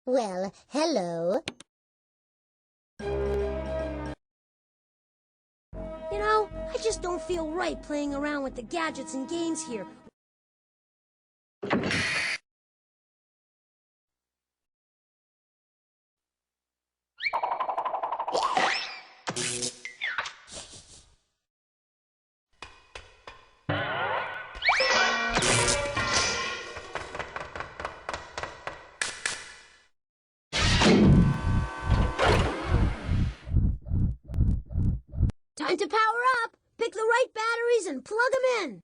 Well, hello. You know, I just don't feel right playing around with the gadgets and games here. Time to power up! Pick the right batteries and plug them in!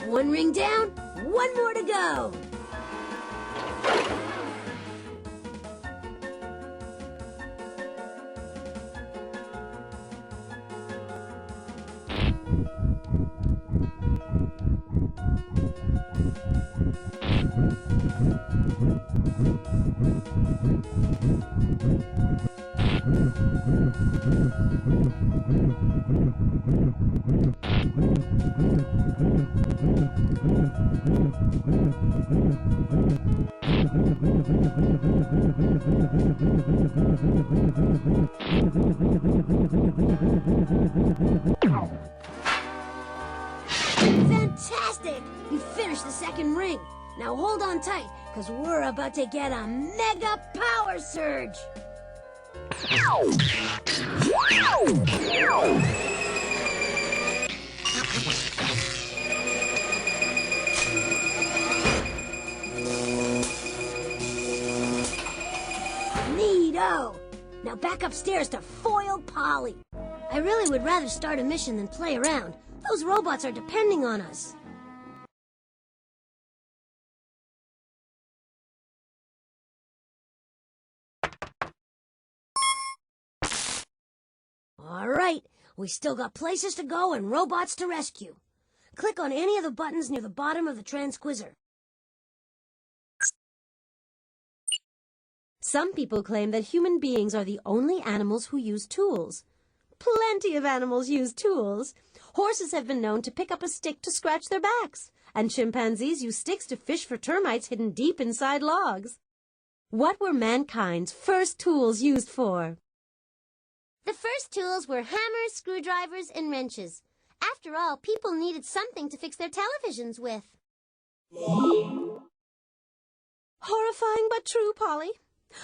One ring down, one more to go. Fantastic! You finished the second ring. Now hold on tight, because we're about to get a mega power surge! Neato! Now back upstairs to foil Polly. I really would rather start a mission than play around. Those robots are depending on us. All right, we still got places to go and robots to rescue. Click on any of the buttons near the bottom of the transquizzer. Some people claim that human beings are the only animals who use tools. Plenty of animals use tools. Horses have been known to pick up a stick to scratch their backs, and chimpanzees use sticks to fish for termites hidden deep inside logs. What were mankind's first tools used for? The first tools were hammers, screwdrivers, and wrenches. After all, people needed something to fix their televisions with. Horrifying but true, Polly.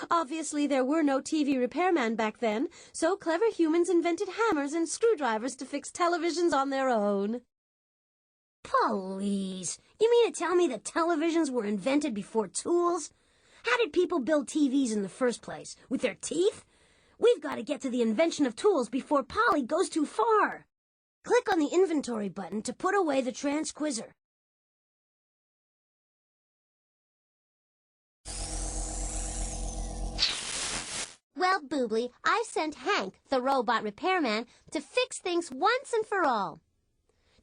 Obviously, there were no TV repairmen back then, so clever humans invented hammers and screwdrivers to fix televisions on their own. Please, you mean to tell me that televisions were invented before tools? How did people build TVs in the first place? With their teeth? We've got to get to the invention of tools before Polly goes too far. Click on the inventory button to put away the transquizzer. Well, Boobly, I've sent Hank, the robot repairman, to fix things once and for all.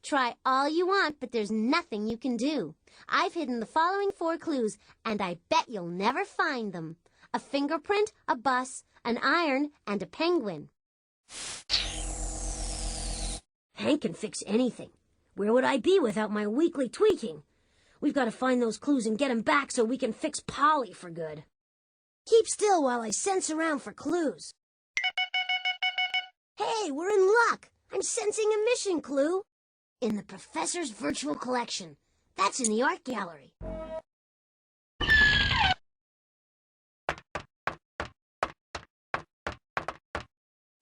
Try all you want, but there's nothing you can do. I've hidden the following 4 clues, and I bet you'll never find them. A fingerprint, a bus, an iron, and a penguin. Hank can fix anything. Where would I be without my weekly tweaking? We've got to find those clues and get him back so we can fix Polly for good. Keep still while I sense around for clues. Hey, we're in luck. I'm sensing a mission clue. In the professor's virtual collection. That's in the art gallery.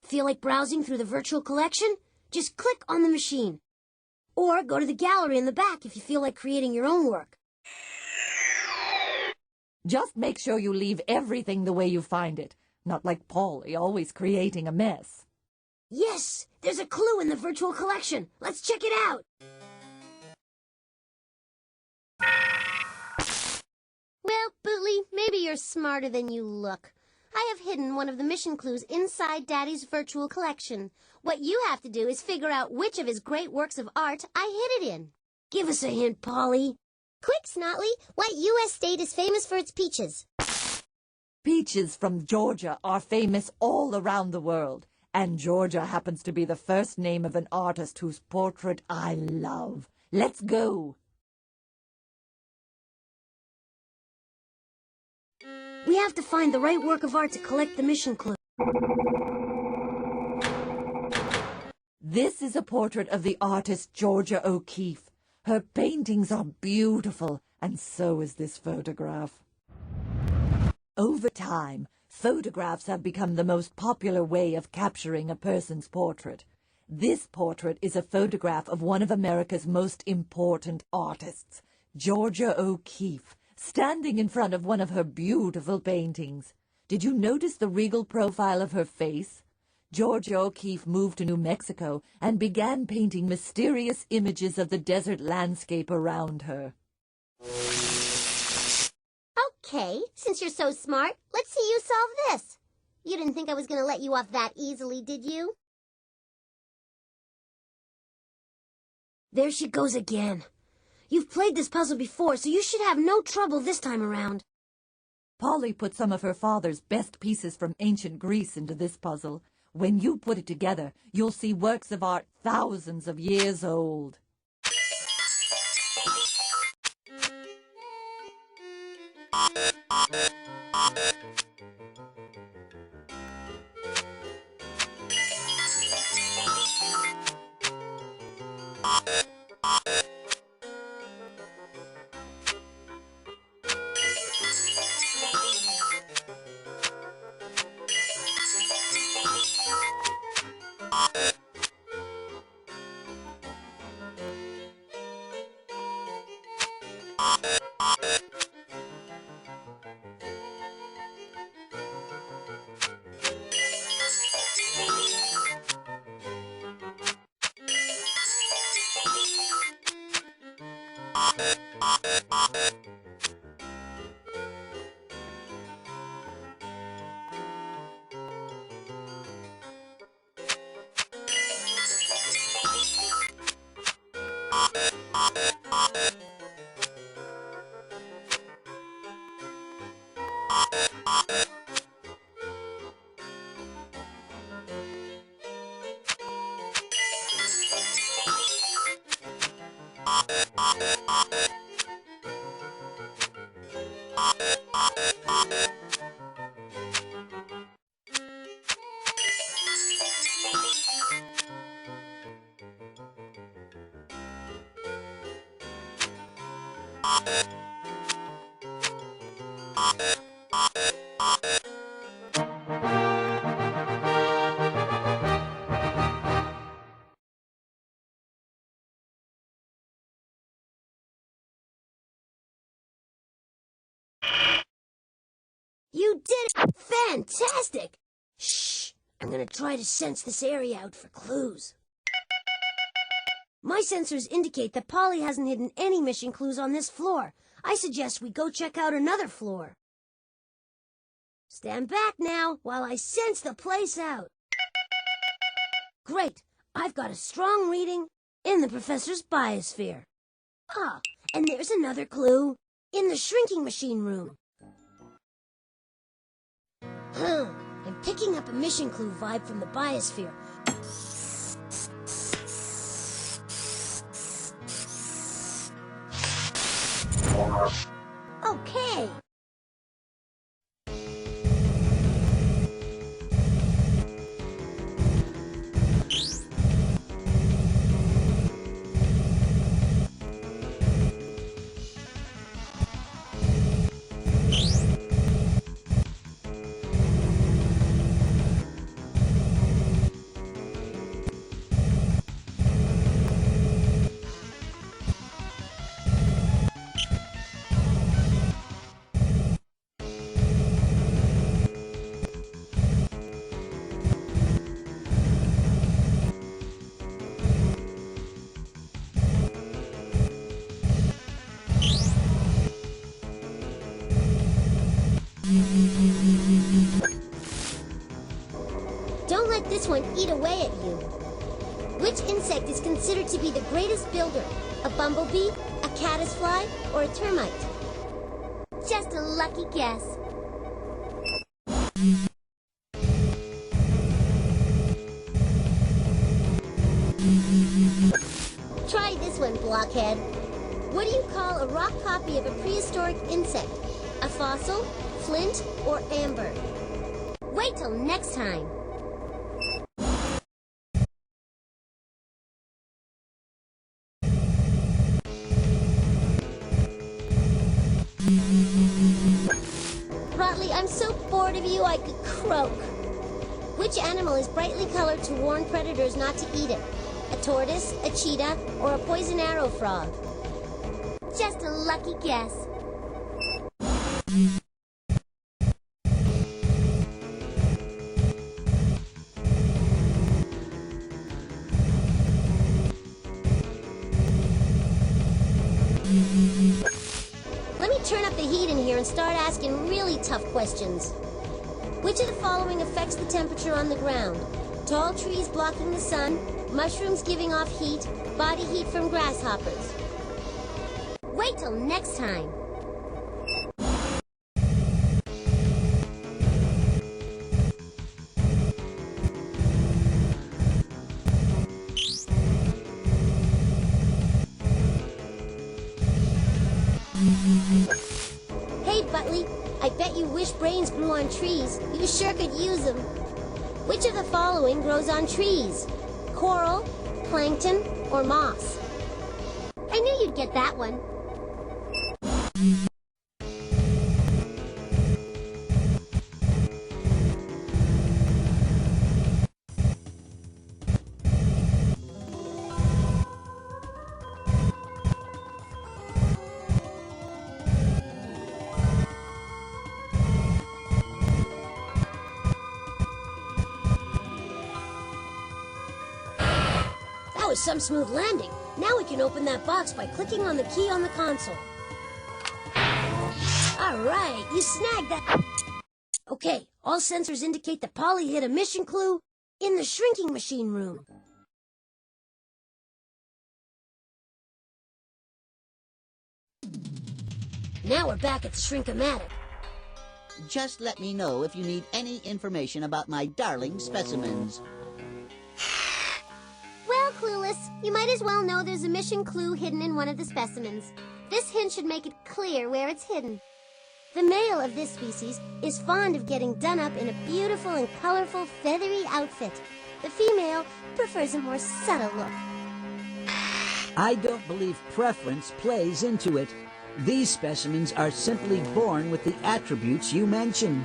Feel like browsing through the virtual collection? Just click on the machine. Or go to the gallery in the back if you feel like creating your own work. Just make sure you leave everything the way you find it, not like Polly, always creating a mess. Yes, there's a clue in the virtual collection. Let's check it out. Well, Bootly, maybe you're smarter than you look. I have hidden one of the mission clues inside Daddy's virtual collection. What you have to do is figure out which of his great works of art I hid it in. Give us a hint, Polly. Quick, Snotley, what U.S. state is famous for its peaches? Peaches from Georgia are famous all around the world, and Georgia happens to be the first name of an artist whose portrait I love. Let's go. We have to find the right work of art to collect the mission clue. This is a portrait of the artist Georgia O'Keeffe. Her paintings are beautiful, and so is this photograph. Over time, photographs have become the most popular way of capturing a person's portrait. This portrait is a photograph of one of America's most important artists, Georgia O'Keeffe, standing in front of one of her beautiful paintings. Did you notice the regal profile of her face? Georgia O'Keeffe moved to New Mexico and began painting mysterious images of the desert landscape around her. Okay, since you're so smart, let's see you solve this. You didn't think I was going to let you off that easily, did you? There she goes again. You've played this puzzle before, so you should have no trouble this time around. Polly put some of her father's best pieces from ancient Greece into this puzzle. When you put it together, you'll see works of art thousands of years old. You did it! Fantastic! Shh! I'm gonna try to sense this area out for clues. My sensors indicate that Polly hasn't hidden any mission clues on this floor. I suggest we go check out another floor. Stand back now while I sense the place out. Great! I've got a strong reading in the professor's biosphere. Ah, and there's another clue in the shrinking machine room. I'm picking up a mission clue vibe from the biosphere. Okay. one eat away at you. Which insect is considered to be the greatest builder? A bumblebee, a caddisfly, or a termite? Just a lucky guess. Try this one, blockhead. What do you call a rock copy of a prehistoric insect? A fossil, flint, or amber? Wait till next time. Botley, I'm so bored of you I could croak. Which animal is brightly colored to warn predators not to eat it? A tortoise, a cheetah, or a poison arrow frog? Just a lucky guess. Let me turn up the heat in here and start asking really tough questions. Which of the following affects the temperature on the ground? Tall trees blocking the sun, mushrooms giving off heat, body heat from grasshoppers. Wait till next time. Hey, Botley, I bet you wish brains grew on trees. You sure could use them. Which of the following grows on trees? Coral, plankton, or moss? I knew you'd get that one. That was some smooth landing. Now we can open that box by clicking on the key on the console. All right, you snagged that. Okay, all sensors indicate that Polly hid a mission clue in the shrinking machine room. Now we're back at the Shrink-O-Matic. Just let me know if you need any information about my darling specimens. Well, Clueless, you might as well know there's a mission clue hidden in one of the specimens. This hint should make it clear where it's hidden. The male of this species is fond of getting done up in a beautiful and colorful feathery outfit. The female prefers a more subtle look. I don't believe preference plays into it. These specimens are simply born with the attributes you mention.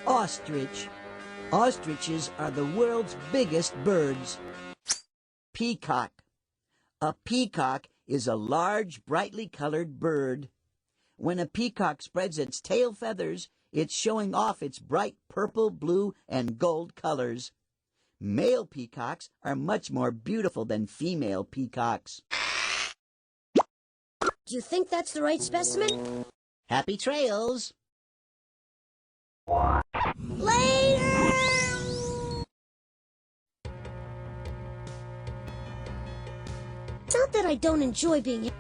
Ostrich. Ostriches are the world's biggest birds. Peacock. A peacock is a large, brightly colored bird. When a peacock spreads its tail feathers, it's showing off its bright purple, blue, and gold colors. Male peacocks are much more beautiful than female peacocks. Do you think that's the right specimen? Happy trails! Later! It's not that I don't enjoy being...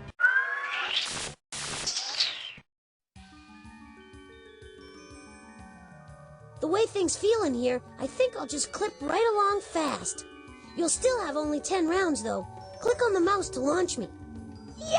The way things feel in here, I think I'll just clip right along fast. You'll still have only 10 rounds, though. Click on the mouse to launch me. Yeah!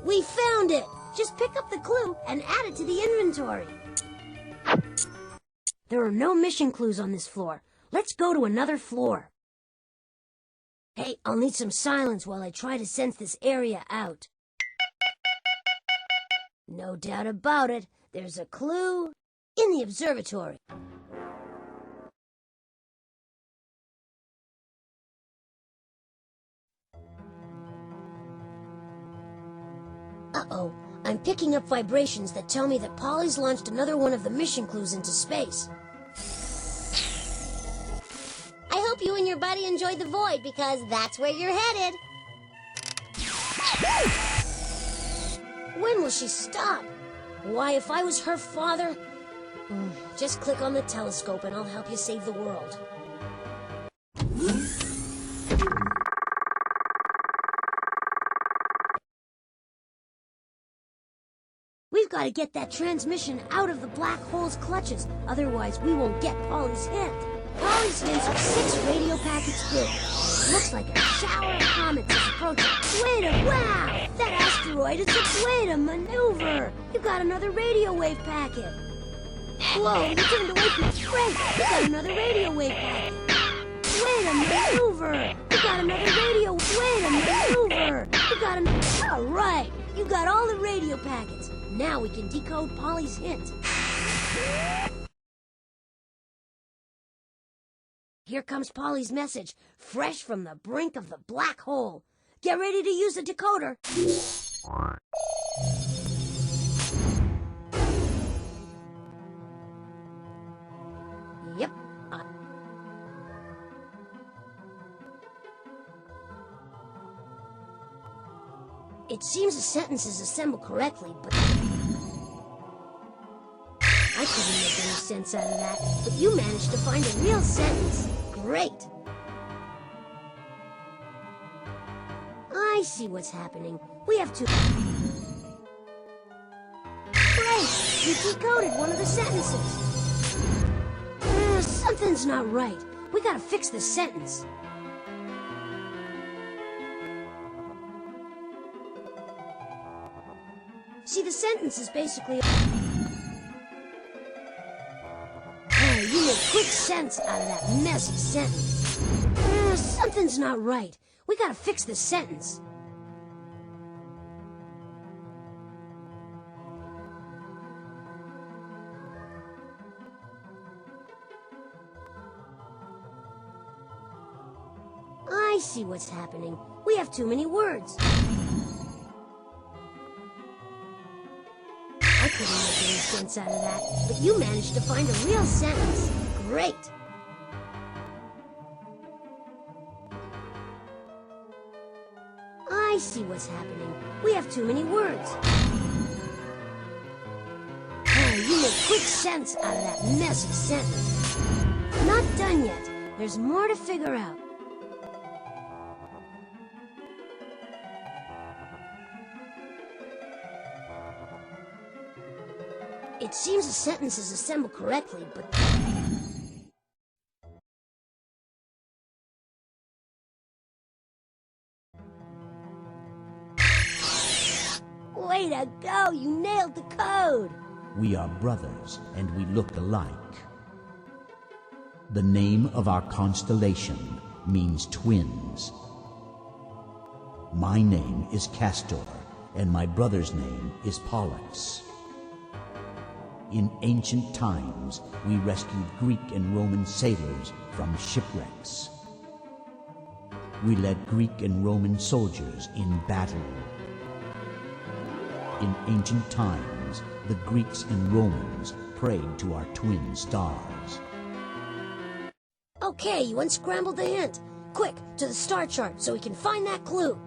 We found it! Just pick up the clue and add it to the inventory. There are no mission clues on this floor. Let's go to another floor. Hey, I'll need some silence while I try to sense this area out. No doubt about it, there's a clue in the observatory. Uh-oh, I'm picking up vibrations that tell me that Polly's launched another one of the mission clues into space. I hope you and your buddy enjoyed the void, because that's where you're headed. When will she stop? Why, if I was her father... Just click on the telescope and I'll help you save the world. We've got to get that transmission out of the black hole's clutches, otherwise we won't get Polly's hint. Polly's hints are 6 radio packets big. Looks like a shower of comets is approaching. Wow! That asteroid is a way to maneuver! You got another radio wave packet. Whoa, you turned away from the Great! You got another radio wave packet. Way to maneuver! You got another radio... Way to maneuver! You got an... All right! You got all the radio packets. Now we can decode Polly's hint. Here comes Polly's message, fresh from the brink of the black hole. Get ready to use the decoder. Yep. It seems the sentence is assembled correctly, but... I couldn't make any sense out of that, but you managed to find a real sentence. Great! I see what's happening. We have to... Great! You decoded one of the sentences. Something's not right. We gotta fix this sentence. See, the sentence is basically... You make quick sense out of that messy sentence. Something's not right. We gotta fix this sentence. I see what's happening. We have too many words. I couldn't make any sense out of that, but you managed to find a real sentence. Great! I see what's happening. We have too many words. You make quick sense out of that messy sentence. Not done yet. There's more to figure out. It seems the sentence is assembled correctly, but... Way to go! You nailed the code! We are brothers, and we look alike. The name of our constellation means twins. My name is Castor, and my brother's name is Pollux. In ancient times, we rescued Greek and Roman sailors from shipwrecks. We led Greek and Roman soldiers in battle. In ancient times, the Greeks and Romans prayed to our twin stars. Okay, you unscrambled the hint. Quick, to the star chart so we can find that clue.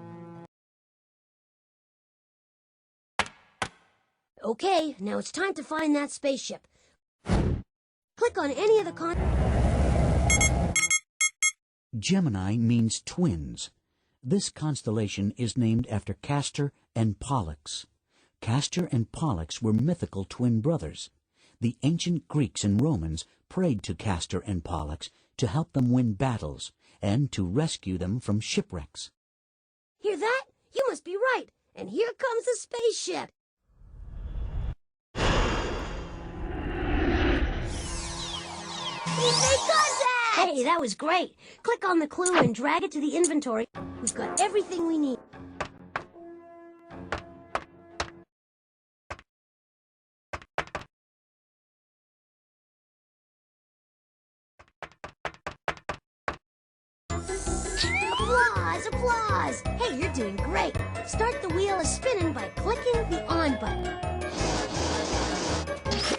Okay, now it's time to find that spaceship. Click on any of the Gemini means twins. This constellation is named after Castor and Pollux. Castor and Pollux were mythical twin brothers. The ancient Greeks and Romans prayed to Castor and Pollux to help them win battles and to rescue them from shipwrecks. Hear that? You must be right. And here comes the spaceship. We've made contact! Hey, that was great. Click on the clue and drag it to the inventory. We've got everything we need. Applause, applause! Hey, you're doing great. Start the wheel spinning by clicking the on button.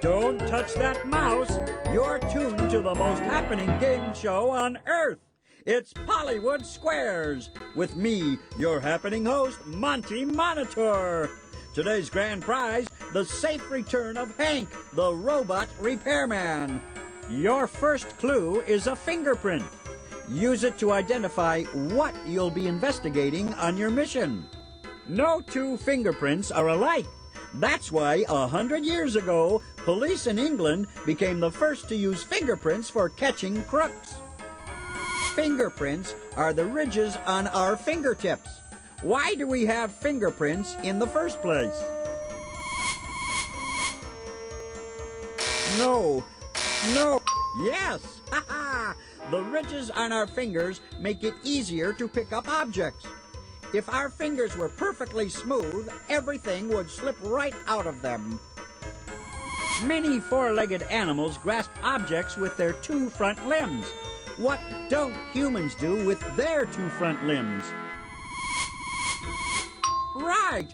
Don't touch that mouse. You're tuned to the most happening game show on Earth. It's Hollywood Squares with me, your happening host, Monty Monitor. Today's grand prize, the safe return of Hank, the robot repairman. Your first clue is a fingerprint. Use it to identify what you'll be investigating on your mission. No two fingerprints are alike. That's why 100 years ago, police in England became the first to use fingerprints for catching crooks. Fingerprints are the ridges on our fingertips. Why do we have fingerprints in the first place? No. Yes! Ha ha! The ridges on our fingers make it easier to pick up objects. If our fingers were perfectly smooth, everything would slip right out of them. Many four-legged animals grasp objects with their two front limbs. What don't humans do with their two front limbs? Right!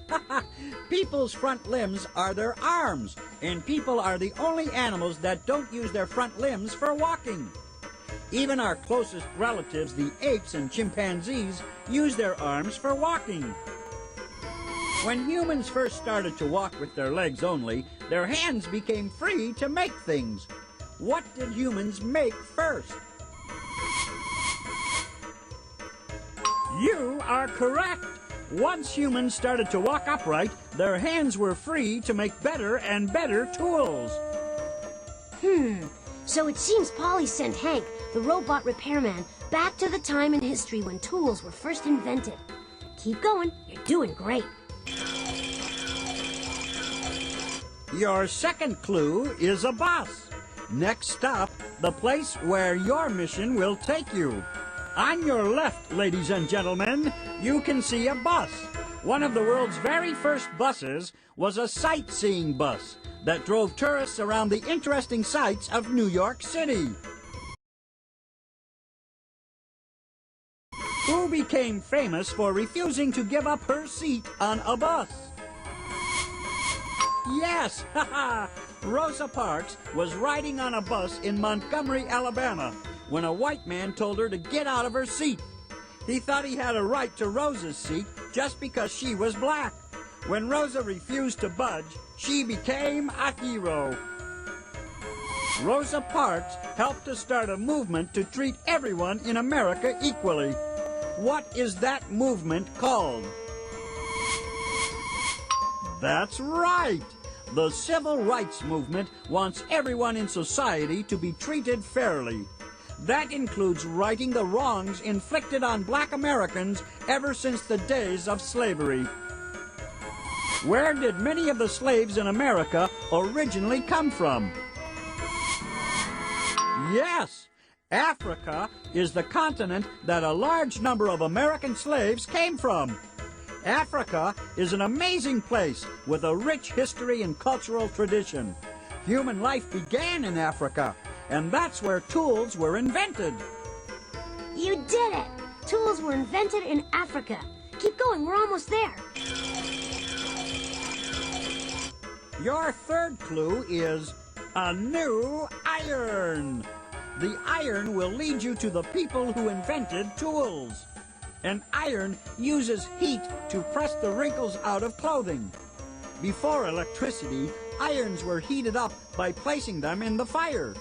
People's front limbs are their arms, and people are the only animals that don't use their front limbs for walking. Even our closest relatives, the apes and chimpanzees, use their arms for walking. When humans first started to walk with their legs only, their hands became free to make things. What did humans make first? You are correct. Once humans started to walk upright, their hands were free to make better and better tools. So it seems Polly sent Hank, the robot repairman, back to the time in history when tools were first invented. Keep going. You're doing great. Your second clue is a bus. Next stop, the place where your mission will take you. On your left, ladies and gentlemen, you can see a bus. One of the world's very first buses was a sightseeing bus that drove tourists around the interesting sights of New York City. Who became famous for refusing to give up her seat on a bus? Yes, haha! Rosa Parks was riding on a bus in Montgomery, Alabama, when a white man told her to get out of her seat. He thought he had a right to Rosa's seat just because she was black. When Rosa refused to budge, she became a hero. Rosa Parks helped to start a movement to treat everyone in America equally. What is that movement called? That's right! The Civil Rights Movement wants everyone in society to be treated fairly. That includes righting the wrongs inflicted on black Americans ever since the days of slavery. Where did many of the slaves in America originally come from? Yes, Africa is the continent that a large number of American slaves came from. Africa is an amazing place with a rich history and cultural tradition. Human life began in Africa, and that's where tools were invented. You did it! Tools were invented in Africa. Keep going, we're almost there. Your third clue is a new iron. The iron will lead you to the people who invented tools. An iron uses heat to press the wrinkles out of clothing. Before electricity, irons were heated up by placing them in the fire.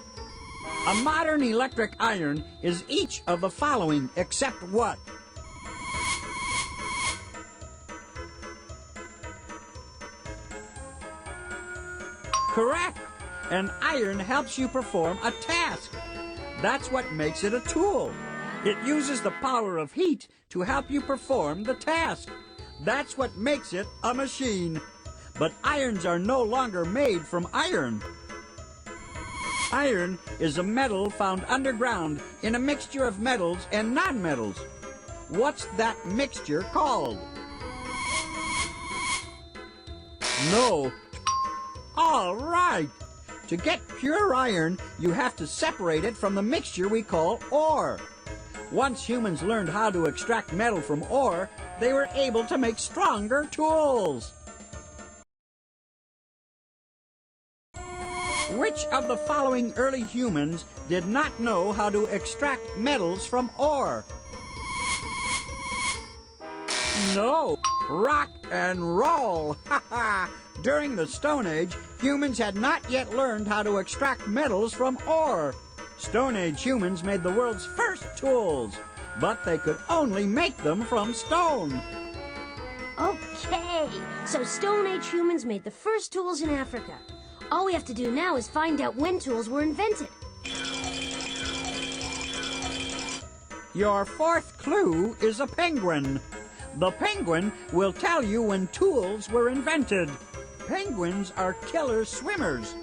A modern electric iron is each of the following except what? Correct! An iron helps you perform a task. That's what makes it a tool. It uses the power of heat to help you perform the task. That's what makes it a machine. But irons are no longer made from iron. Iron is a metal found underground in a mixture of metals and non-metals. What's that mixture called? No. All right. To get pure iron, you have to separate it from the mixture we call ore. Once humans learned how to extract metal from ore, they were able to make stronger tools. Which of the following early humans did not know how to extract metals from ore? No, rock and roll. During the Stone Age, humans had not yet learned how to extract metals from ore. Stone Age humans made the world's first tools, but they could only make them from stone. Okay, so Stone Age humans made the first tools in Africa. All we have to do now is find out when tools were invented. Your fourth clue is a penguin. The penguin will tell you when tools were invented. Penguins are killer swimmers.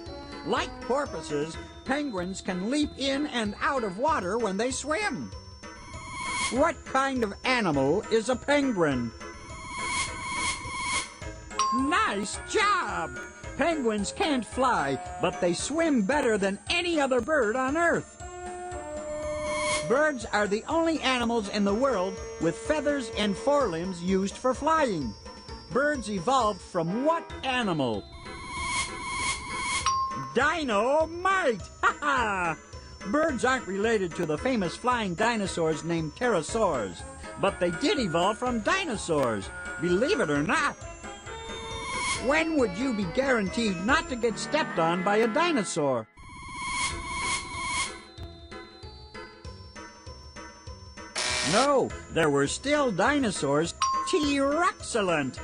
Like porpoises, penguins can leap in and out of water when they swim. What kind of animal is a penguin? Nice job! Penguins can't fly, but they swim better than any other bird on Earth. Birds are the only animals in the world with feathers and forelimbs used for flying. Birds evolved from what animal? Dynamite! Ha ha! Birds aren't related to the famous flying dinosaurs named pterosaurs, but they did evolve from dinosaurs, believe it or not. When would you be guaranteed not to get stepped on by a dinosaur? No, there were still dinosaurs. T-Rexcellent!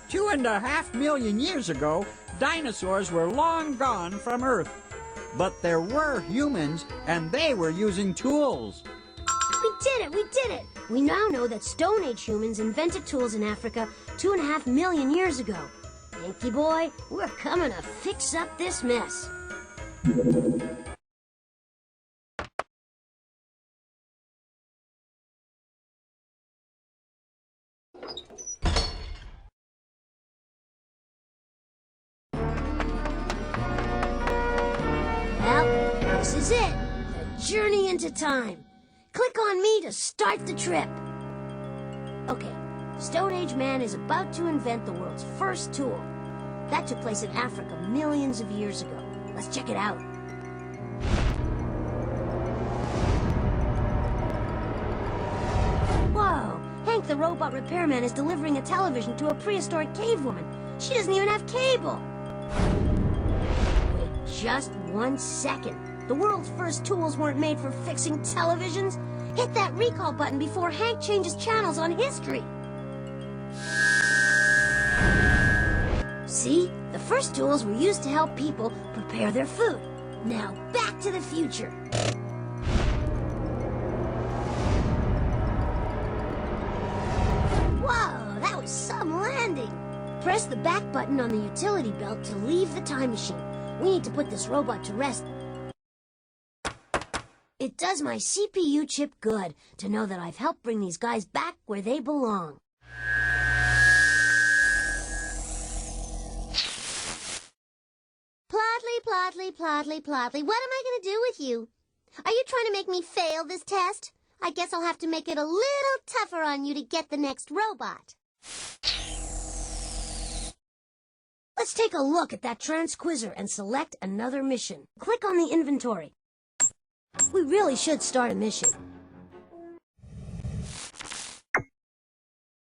2.5 million years ago, dinosaurs were long gone from Earth. But there were humans, and they were using tools. We did it! We did it! We now know that Stone Age humans invented tools in Africa 2.5 million years ago. Hanky boy, we're coming to fix up this mess. Well, this is it. The journey into time. Click on me to start the trip. Okay, Stone Age man is about to invent the world's first tool. That took place in Africa millions of years ago. Let's check it out. Whoa, Hank the robot repairman is delivering a television to a prehistoric cave woman. She doesn't even have cable. Wait just 1 second. The world's first tools weren't made for fixing televisions. Hit that recall button before Hank changes channels on history. See? The first tools were used to help people prepare their food. Now, back to the future. Whoa, that was some landing. Press the back button on the utility belt to leave the time machine. We need to put this robot to rest. It does my CPU chip good to know that I've helped bring these guys back where they belong. Plotly, what am I going to do with you? Are you trying to make me fail this test? I guess I'll have to make it a little tougher on you to get the next robot. Let's take a look at that transquizzer and select another mission. Click on the inventory. We really should start a mission.